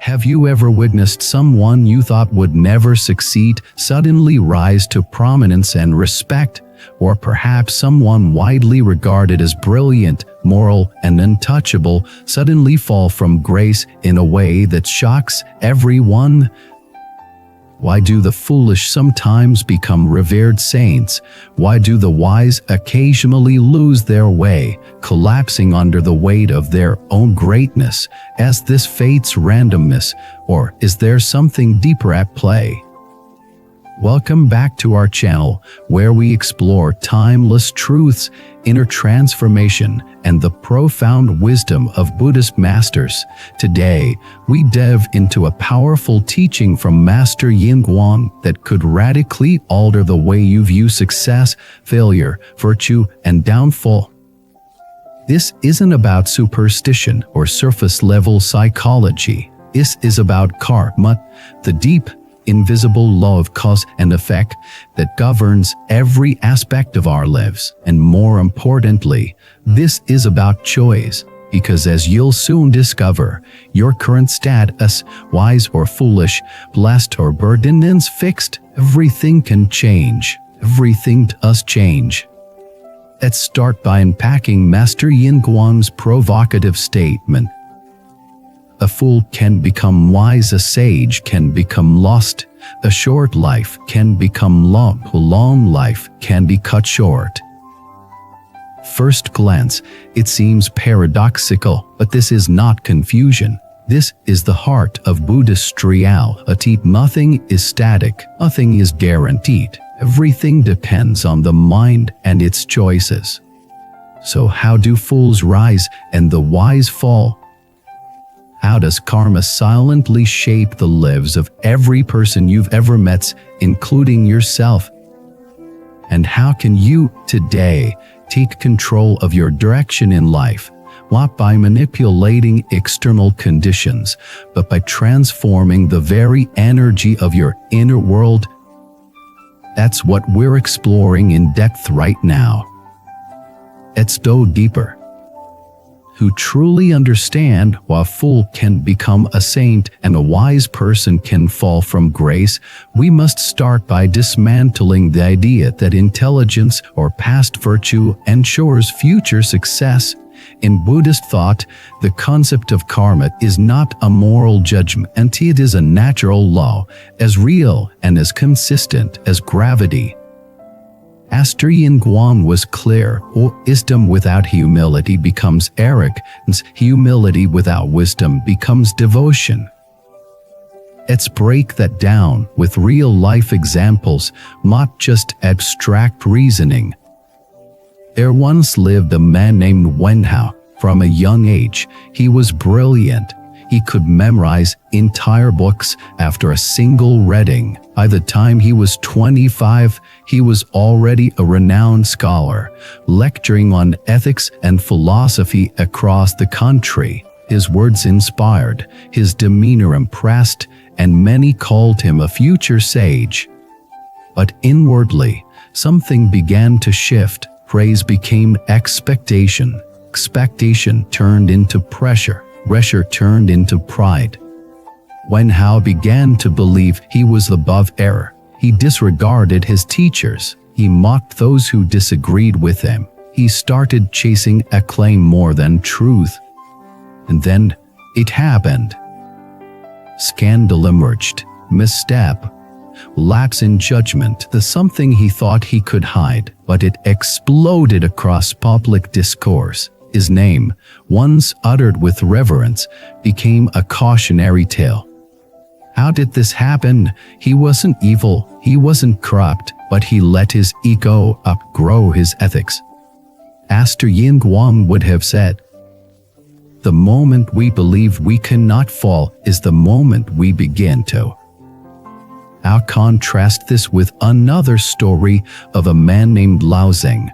Have you ever witnessed someone you thought would never succeed suddenly rise to prominence and respect? Or perhaps someone widely regarded as brilliant, moral, and untouchable suddenly fall from grace in a way that shocks everyone? Why do the foolish sometimes become revered saints? Why do the wise occasionally lose their way, collapsing under the weight of their own greatness? Is this fate's randomness, or is there something deeper at play? Welcome back to our channel, where we explore timeless truths, inner transformation, and the profound wisdom of Buddhist masters. Today, we delve into a powerful teaching from Master Yin Guan that could radically alter the way you view success, failure, virtue, and downfall. This isn't about superstition or surface-level psychology. This is about karma, the deep, invisible law of cause and effect that governs every aspect of our lives. And more importantly, this is about choice, because as you'll soon discover, your current status, wise or foolish, blessed or burdened, is fixed. Everything can change. Everything does change. Let's start by unpacking Master Yin Guan's provocative statement. A fool can become wise, a sage can become lost, a short life can become long, a long life can be cut short. First glance, it seems paradoxical, but this is not confusion. This is the heart of Buddhist reality. Nothing is static, nothing is guaranteed. Everything depends on the mind and its choices. So how do fools rise and the wise fall? How does karma silently shape the lives of every person you've ever met, including yourself? And how can you, today, take control of your direction in life, not by manipulating external conditions, but by transforming the very energy of your inner world? That's what we're exploring in depth right now. Let's go deeper. Who truly understand why a fool can become a saint and a wise person can fall from grace, we must start by dismantling the idea that intelligence or past virtue ensures future success. In Buddhist thought, the concept of karma is not a moral judgment, it is a natural law, as real and as consistent as gravity. Master Yin Guan was clear: wisdom without humility becomes arrogance, humility without wisdom becomes devotion. Let's break that down with real-life examples, not just abstract reasoning. There once lived a man named Wen Hao. From a young age, he was brilliant. He could memorize entire books after a single reading. By the time he was 25, he was already a renowned scholar, lecturing on ethics and philosophy across the country. His words inspired, his demeanor impressed, and many called him a future sage. But inwardly, something began to shift. Praise became expectation. Expectation turned into pressure. Pressure turned into pride. Wen Hao began to believe he was above error. He disregarded his teachers. He mocked those who disagreed with him. He started chasing acclaim more than truth. And then it happened. Scandal emerged. Misstep. Lapse in judgment. The something he thought he could hide, but it exploded across public discourse. His name, once uttered with reverence, became a cautionary tale. How did this happen? He wasn't evil, he wasn't corrupt, but he let his ego outgrow his ethics. Master Yin Guan would have said, "The moment we believe we cannot fall is the moment we begin to." I'll contrast this with another story of a man named Lao Zeng.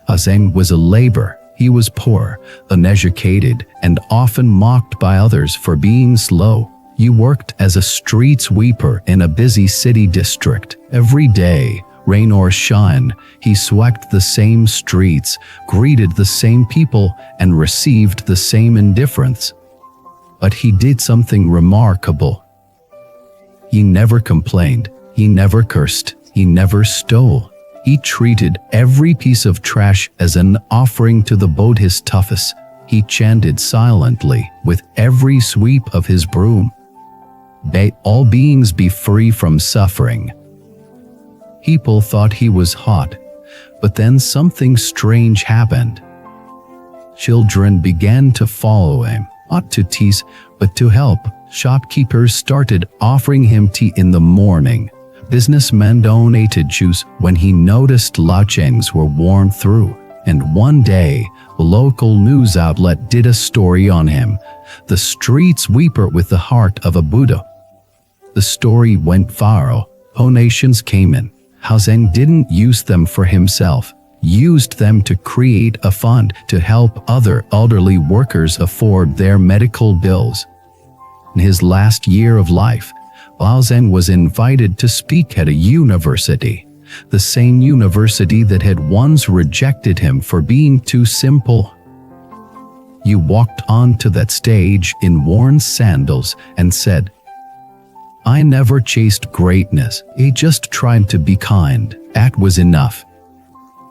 Zeng was a laborer. He was poor, uneducated, and often mocked by others for being slow. He worked as a street sweeper in a busy city district. Every day, rain or shine, he swept the same streets, greeted the same people, and received the same indifference. but he did something remarkable. He never complained, he never cursed, he never stole. He treated every piece of trash as an offering to the Bodhisattvas. He chanted silently with every sweep of his broom, "May all beings be free from suffering." People thought he was hot, but then something strange happened. Children began to follow him, not to tease, but to help. Shopkeepers started offering him tea in the morning. Businessmen donated juice when he noticed lodgings were worn through. And one day, a local news outlet did a story on him, "The Street Sweeper with the Heart of a Buddha." The story went viral. Donations came in. Zeng didn't use them for himself, used them to create a fund to help other elderly workers afford their medical bills. In his last year of life, Zeng was invited to speak at a university, the same university that had once rejected him for being too simple. He walked onto that stage in worn sandals and said, "I never chased greatness, I just tried to be kind. That was enough."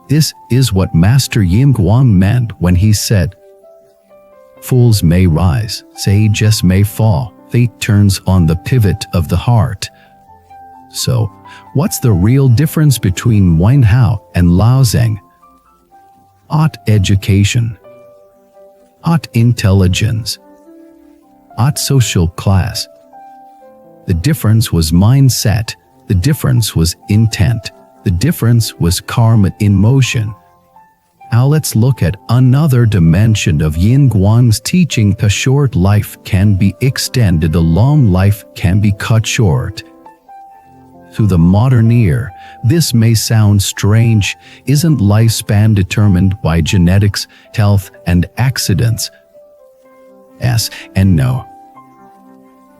This is what Master Yinguang meant when he said, "Fools may rise, sages may fall. Fate turns on the pivot of the heart." So, what's the real difference between Wen Hao and Lao Zeng? Not education, not intelligence, not social class. The difference was mindset, the difference was intent, the difference was karma in motion. Now let's look at another dimension of Yinguang's teaching. A short life can be extended, a long life can be cut short. To the modern ear, this may sound strange. Isn't lifespan determined by genetics, health, and accidents? Yes and no.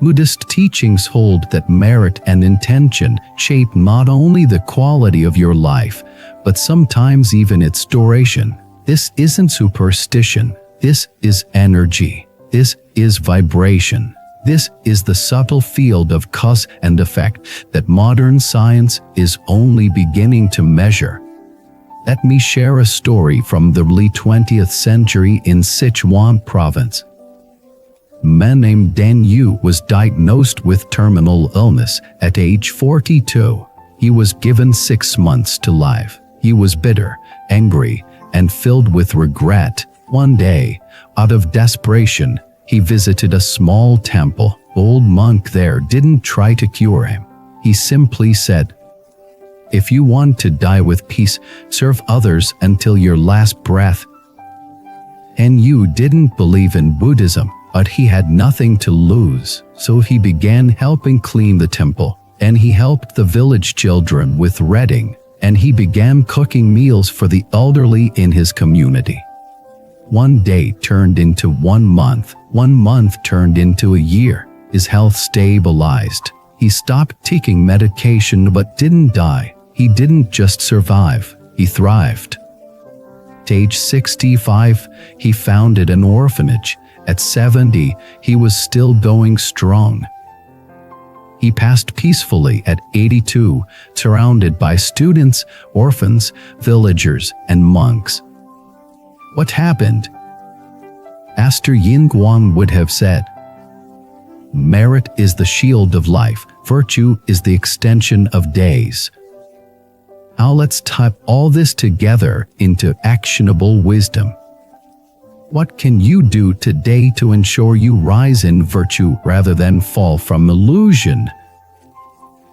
Buddhist teachings hold that merit and intention shape not only the quality of your life, but sometimes even its duration. This isn't superstition. This is energy. This is vibration. This is the subtle field of cause and effect that modern science is only beginning to measure. Let me share a story from the early 20th century in Sichuan province. A man named Dan Yu was diagnosed with terminal illness at age 42. He was given 6 months to live. He was bitter, angry, and filled with regret. One day, out of desperation, he visited a small temple. The old monk there didn't try to cure him. He simply said, "If you want to die with peace, serve others until your last breath." And Yu didn't believe in Buddhism, but he had nothing to lose, so he began helping clean the temple, and he helped the village children with reading, and he began cooking meals for the elderly in his community. One day turned into 1 month, 1 month turned into a year. His health stabilized. He stopped taking medication but didn't die. He didn't just survive, he thrived. At age 65, he founded an orphanage. At 70, he was still going strong. He passed peacefully at 82, surrounded by students, orphans, villagers, and monks. What happened? Master Yinguang would have said, "Merit is the shield of life, virtue is the extension of days." Now let's type all this together into actionable wisdom. What can you do today to ensure you rise in virtue rather than fall from illusion?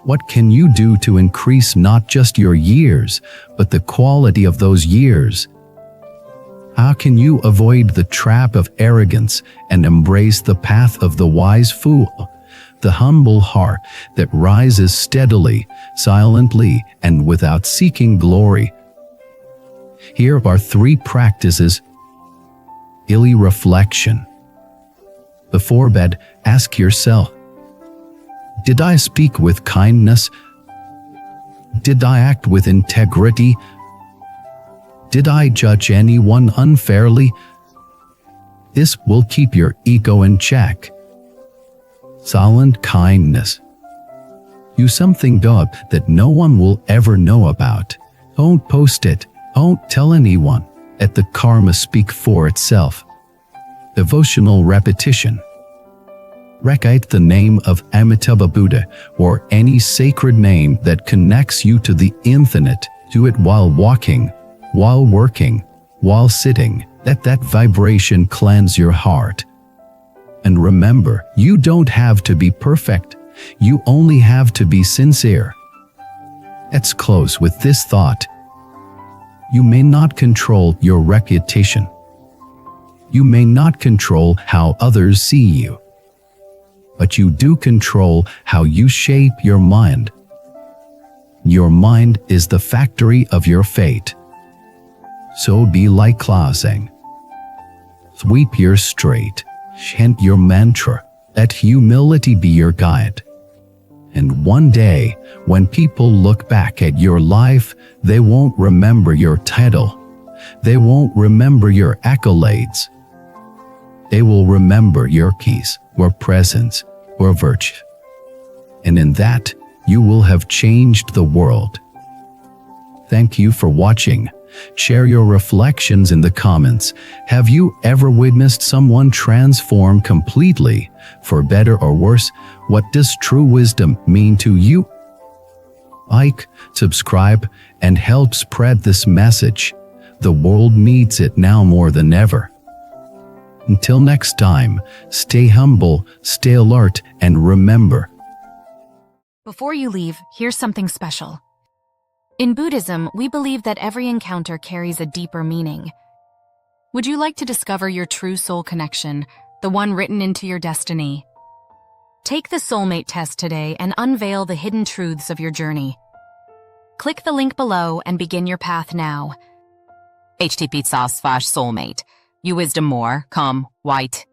What can you do to increase not just your years, but the quality of those years? How can you avoid the trap of arrogance and embrace the path of the wise fool, the humble heart that rises steadily, silently, and without seeking glory? Here are 3 practices. Daily reflection. Before bed, ask yourself, did I speak with kindness? Did I act with integrity? Did I judge anyone unfairly? This will keep your ego in check. silent kindness. Do something good that no one will ever know about. Don't post it. Don't tell anyone. Let the karma speak for itself. Devotional repetition. Recite the name of Amitabha Buddha or any sacred name that connects you to the infinite. Do it while walking, while working, while sitting. Let that vibration cleanse your heart. And remember, you don't have to be perfect. You only have to be sincere. Let's close with this thought. You may not control your reputation. You may not control how others see you. But you do control how you shape your mind. Your mind is the factory of your fate. So be like closing. Sweep your straight. Chant your mantra. Let humility be your guide. And one day, when people look back at your life, they won't remember your title. They won't remember your accolades. They will remember your peace, your presence, your virtue. And in that, you will have changed the world. Thank you for watching. Share your reflections in the comments. Have you ever witnessed someone transform completely, for better or worse? What does true wisdom mean to you? Like, subscribe, and help spread this message. The world needs it now more than ever. Until next time, stay humble, stay alert, and remember. Before you leave, here's something special. In Buddhism, we believe that every encounter carries a deeper meaning. Would you like to discover your true soul connection, the one written into your destiny? Take the Soulmate Test today and unveil the hidden truths of your journey. Click the link below and begin your path now. http://soulmate. You wisdom more, come, white.